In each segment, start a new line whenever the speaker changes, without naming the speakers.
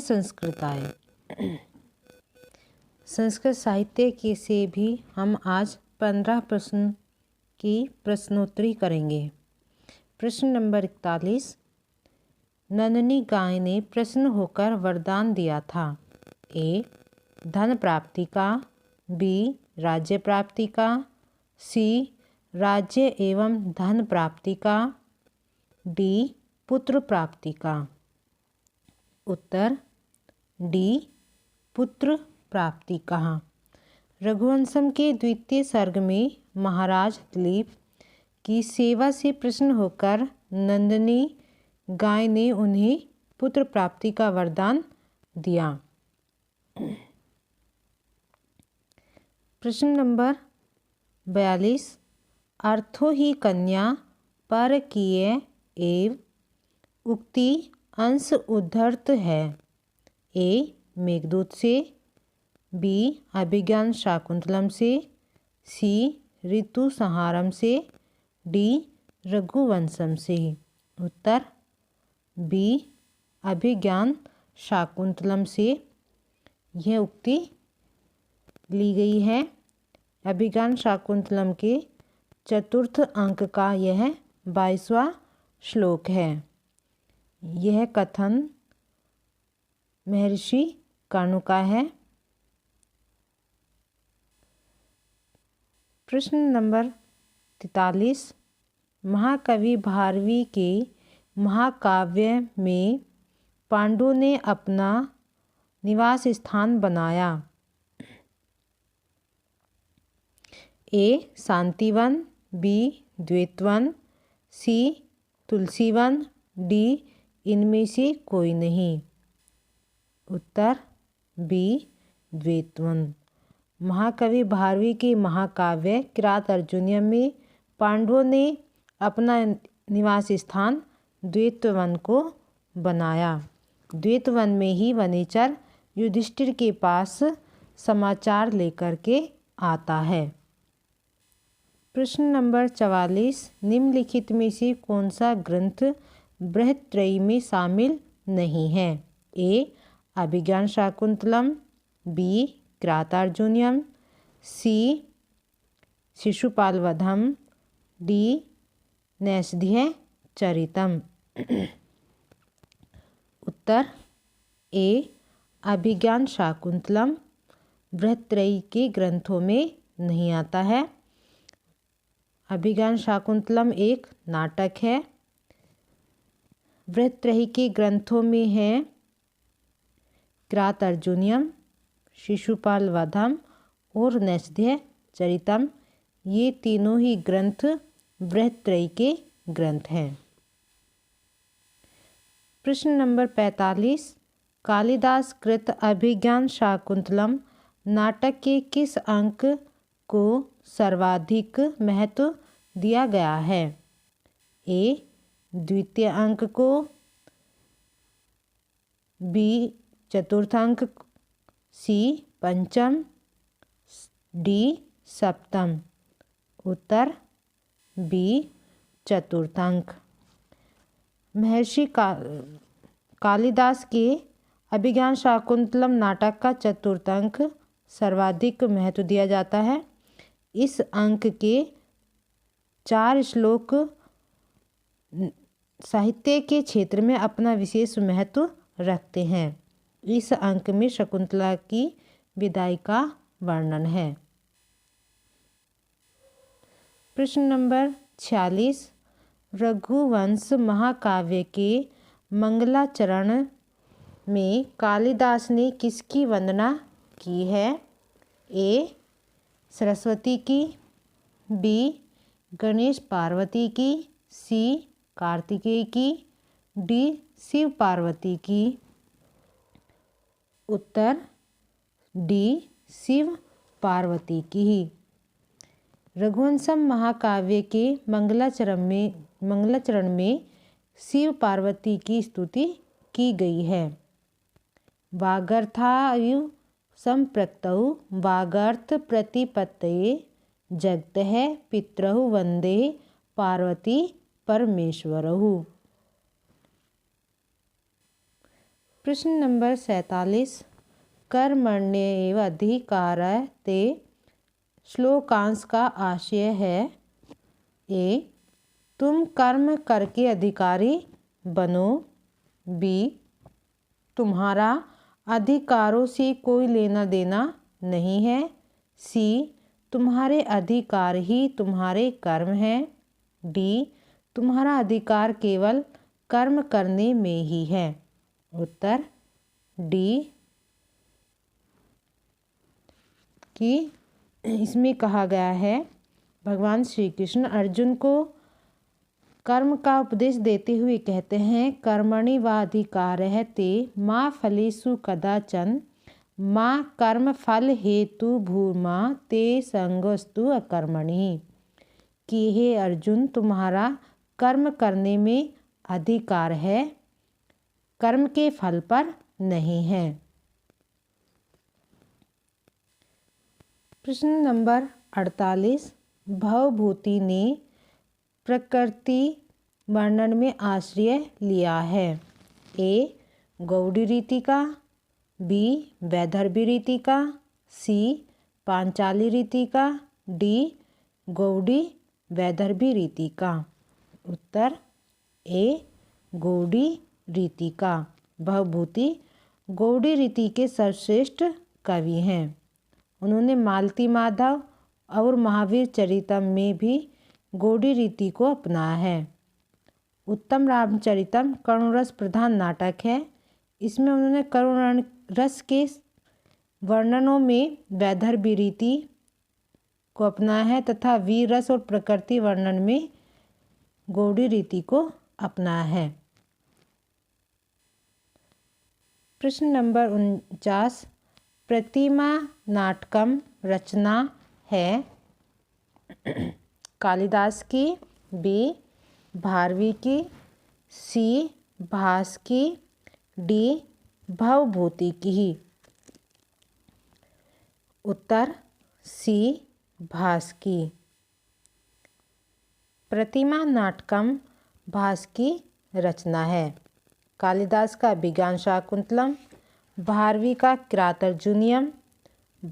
संस्कृताय। संस्कृत साहित्य के से भी हम आज 15 प्रश्न की प्रश्नोत्तरी करेंगे। प्रश्न नंबर 41। नंदिनी गाय ने प्रसन्न होकर वरदान दिया था। ए. धन प्राप्ति का, बी. राज्य प्राप्ति का, सी. राज्य एवं धन प्राप्ति का, डी. पुत्र प्राप्ति का। उत्तर डी. पुत्र प्राप्ति का। रघुवंशम के द्वितीय सर्ग में महाराज दिलीप की सेवा से प्रसन्न होकर नंदिनी गाय ने उन्हें पुत्र प्राप्ति का वरदान दिया। प्रश्न नंबर 42। अर्थो ही कन्या परकीय एव उक्ति अंश उद्धृत है। ए. मेघदूत से, बी. अभिज्ञान शाकुंतलम से, सी. ऋतु संहारम से, डी. रघुवंशम से। उत्तर बी. अभिज्ञान शाकुंतलम से यह उक्ति ली गई है। अभिज्ञान शाकुंतलम के चतुर्थ अंक का यह 22वां श्लोक है। यह कथन महर्षि कर्णु का है। प्रश्न नंबर 43। महाकवि भारवी के महाकाव्य में पांडवों ने अपना निवास स्थान बनाया। ए. शांतिवन, बी. द्वैतवन, सी. तुलसीवन, डी. इनमें से कोई नहीं। उत्तर बी. द्वैतवन। महाकवि भारवी के महाकाव्य किरात अर्जुनीय में पांडवों ने अपना निवास स्थान द्वैतवन को बनाया। द्वैतवन में ही वनेचर युधिष्ठिर के पास समाचार लेकर के आता है। प्रश्न नंबर 44। निम्नलिखित में से कौन सा ग्रंथ बृहत्त्रयी में शामिल नहीं है। ए. अभिज्ञान शाकुंतलम, बी. किरातार्जुनीयम, सी. शिशुपाल वधम, डी. नैषधीय चरितम। उत्तर ए. अभिज्ञान शाकुंतलम बृहत्त्रयी के ग्रंथों में नहीं आता है। अभिज्ञान शाकुंतलम एक नाटक है। बृहत्त्रयी के ग्रंथों में है किरात अर्जुनीयम, शिशुपाल वधम और नैषधीय चरितम। ये तीनों ही ग्रंथ बृहत्त्रयी के ग्रंथ हैं। प्रश्न नंबर 45। कालिदास कृत अभिज्ञान शाकुंतलम नाटक के किस अंक को सर्वाधिक महत्व दिया गया है। ए. द्वितीय अंक को, बी. चतुर्थ अंक, सी. पंचम, डी. सप्तम। उत्तर बी. चतुर्थ अंक। महर्षि कालिदास के अभिज्ञान शाकुंतलम नाटक का चतुर्थ अंक सर्वाधिक महत्व दिया जाता है। इस अंक के 4 श्लोक साहित्य के क्षेत्र में अपना विशेष महत्व रखते हैं। इस अंक में शकुंतला की विदाई का वर्णन है। प्रश्न नंबर 46। रघुवंश महाकाव्य के मंगलाचरण में कालिदास ने किसकी वंदना की है। ए. सरस्वती की, बी. गणेश पार्वती की, सी. कार्तिकेय की, डी. शिव पार्वती की। उत्तर डी. शिव पार्वती की ही। रघुवंशम महाकाव्य के मंगलाचरण में शिव पार्वती की स्तुति की गई है। वागर्थायु संप्रक्तौ वागर्थ प्रतिपत्तये जगतः पितरौ वंदे पार्वती परमेश्वरौ। प्रश्न नंबर 47 कर्मण्येव अधिकारः ते श्लोकांश का आशय है। ए तुम कर्म करके अधिकारी बनो। बी तुम्हारा अधिकारों से कोई लेना देना नहीं है। सी तुम्हारे अधिकार ही तुम्हारे कर्म हैं। डी तुम्हारा अधिकार केवल कर्म करने में ही है। उत्तर डी कि इसमें कहा गया है भगवान श्री कृष्ण अर्जुन को कर्म का उपदेश देते हुए कहते हैं कर्मणि वाधिकारः ते मा फलेषु कदाचन मा कर्म फल हेतु भूमा ते संगोस्तु अकर्मणि। कि हे अर्जुन तुम्हारा कर्म करने में अधिकार है, कर्म के फल पर नहीं है। प्रश्न नंबर 48 भवभूति ने प्रकृति वर्णन में आश्रय लिया है। ए गौड़ी रीति का, बी वैदर्भी रीति का, सी पांचाली रीति का, डी गौड़ी वैदर्भी रीति का। उत्तर ए गौड़ी रीति का। भवभूति गौड़ी रीति के सर्वश्रेष्ठ कवि हैं। उन्होंने मालती माधव और महावीर चरितम में भी गौड़ी रीति को अपनाया है। उत्तम रामचरितम करुण रस प्रधान नाटक है। इसमें उन्होंने करुण रस के वर्णनों में वैदर्भी रीति को अपनाया है तथा वीर रस और प्रकृति वर्णन में गौड़ी रीति को अपनाया है। प्रश्न नंबर 49 प्रतिमा नाटकम रचना है। कालिदास की, बी भारवी की, सी भास की, डी भवभूति की। उत्तर सी भास की। प्रतिमा नाटकम भास की रचना है। कालिदास का विज्ञान शाकुंतलम, भारवी का किरातार्जुनीयम,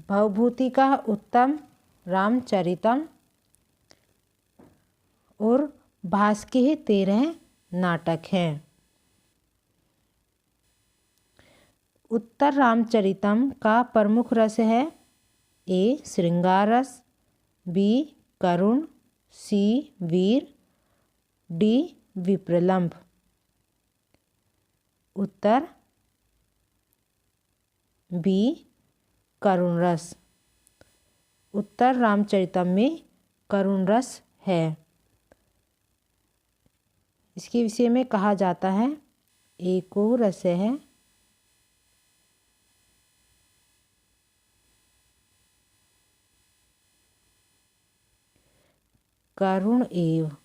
भवभूति का उत्तम रामचरितम और भास के 13 नाटक हैं। उत्तर रामचरितम का प्रमुख रस है ए श्रृंगार रस, बी करुण, सी वीर, डी विप्रलंभ। उत्तर बी करुण रस। उत्तर रामचरितम में करुण रस है। इसके विषय में कहा जाता है एको रस है करुण एव।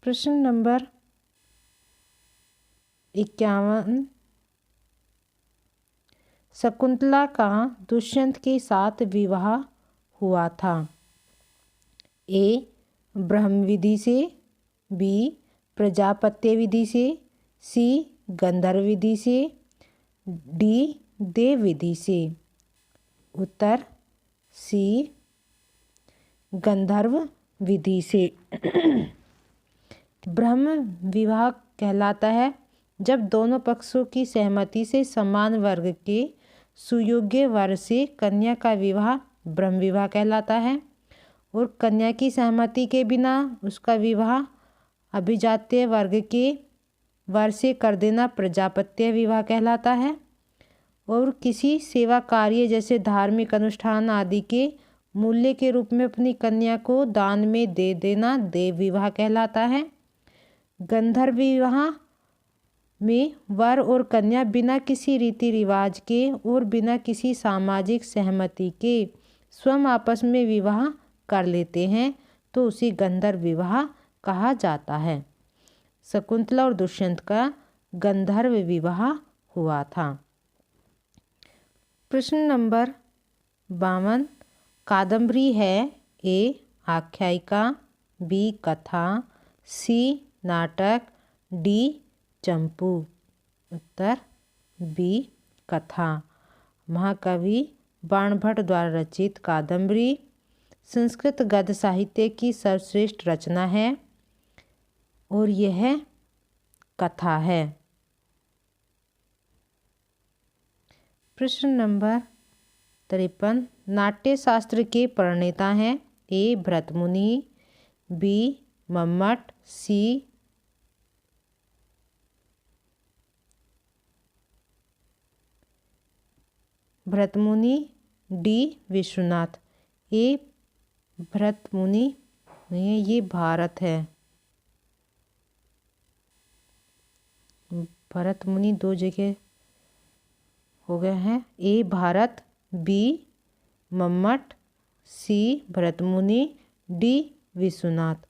प्रश्न नंबर 51 शकुंतला का दुष्यंत के साथ विवाह हुआ था। ए ब्रह्म विधि से, बी प्रजापत्य विधि से, सी गंधर्व विधि से, डी देव विधि से। उत्तर सी गंधर्व विधि से। ब्रह्म विवाह कहलाता है जब दोनों पक्षों की सहमति से समान वर्ग के सुयोग्य वर से कन्या का विवाह ब्रह्म विवाह कहलाता है और कन्या की सहमति के बिना उसका विवाह अभिजात्य वर्ग के वर से कर देना प्रजापत्य विवाह कहलाता है और किसी सेवा कार्य जैसे धार्मिक अनुष्ठान आदि के मूल्य के रूप में अपनी कन्या को दान में दे देना देव विवाह कहलाता है। गंधर्व विवाह में वर और कन्या बिना किसी रीति रिवाज के और बिना किसी सामाजिक सहमति के स्वयं आपस में विवाह कर लेते हैं तो उसे गंधर्व विवाह कहा जाता है। शकुंतला और दुष्यंत का गंधर्व विवाह हुआ था। प्रश्न नंबर 52, कादम्बरी है ए आख्यायिका, बी कथा, सी नाटक, डी चंपू। उत्तर बी कथा। महाकवि बाणभट्ट द्वारा रचित कादम्बरी संस्कृत गद्य साहित्य की सर्वश्रेष्ठ रचना है और यह कथा है। प्रश्न नंबर 53, नाट्य शास्त्र के प्रणेता हैं ए भरतमुनि, बी मम्मट, सी भरतमुनि, डी विश्वनाथ। ए भरतमुनि नहीं, ये भारत है। भरतमुनि दो जगह हो गए हैं। ए भारत, बी मम्मट, सी भरतमुनि, डी विश्वनाथ।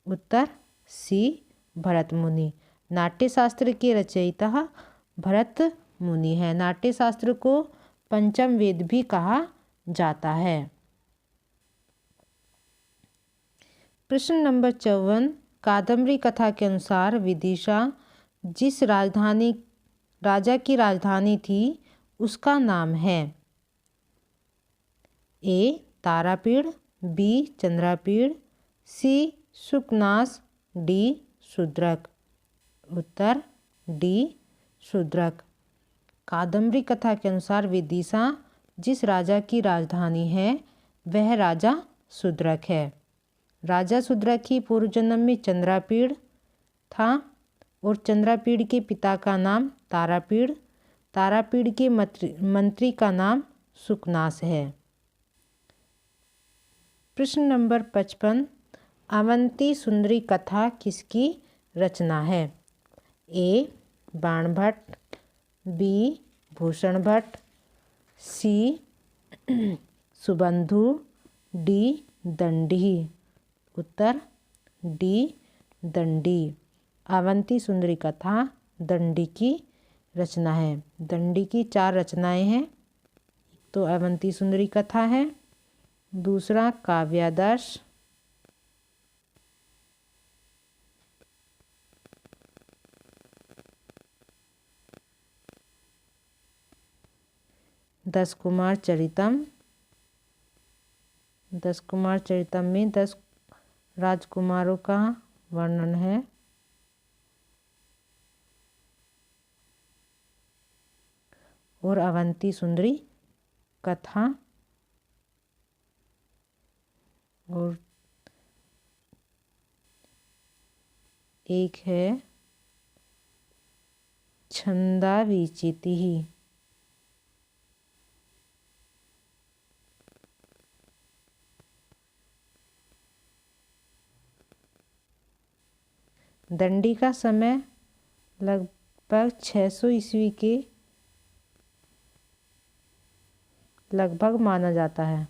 उत्तर सी भरतमुनि। नाट्यशास्त्र के रचयिता भरतमुनि है। नाट्यशास्त्र को पंचम वेद भी कहा जाता है। प्रश्न नंबर 54, कादम्बरी कथा के अनुसार विदिशा जिस राजा की राजधानी थी उसका नाम है ए तारापीड़, बी चंद्रापीड़, सी सुकनास, डी शूद्रक। उत्तर डी शूद्रक। कादम्बरी कथा के अनुसार विदिशा जिस राजा की राजधानी है वह राजा शूद्रक है। राजा शूद्रक ही पूर्व जन्म में चंद्रापीड़ था और चंद्रापीड़ के पिता का नाम तारापीड़, तारापीड़ के मंत्री का नाम सुकनास है। प्रश्न नंबर 55, अवंती सुंदरी कथा किसकी रचना है ए बाणभट्ट, बी भूषण भट्ट, सी सुबंधु, डी दंडी। उत्तर डी दंडी। अवंती सुंदरी कथा दंडी की रचना है। दंडी की 4 रचनाएं हैं। तो अवंती सुंदरी कथा है, दूसरा काव्यादर्श, दस कुमार चरितम। दस कुमार चरितम में 10 राजकुमारों का वर्णन है। और अवंती सुंदरी कथा और एक है छंदा विचिति। दंडी का समय लगभग 600 ईस्वी के लगभग माना जाता है।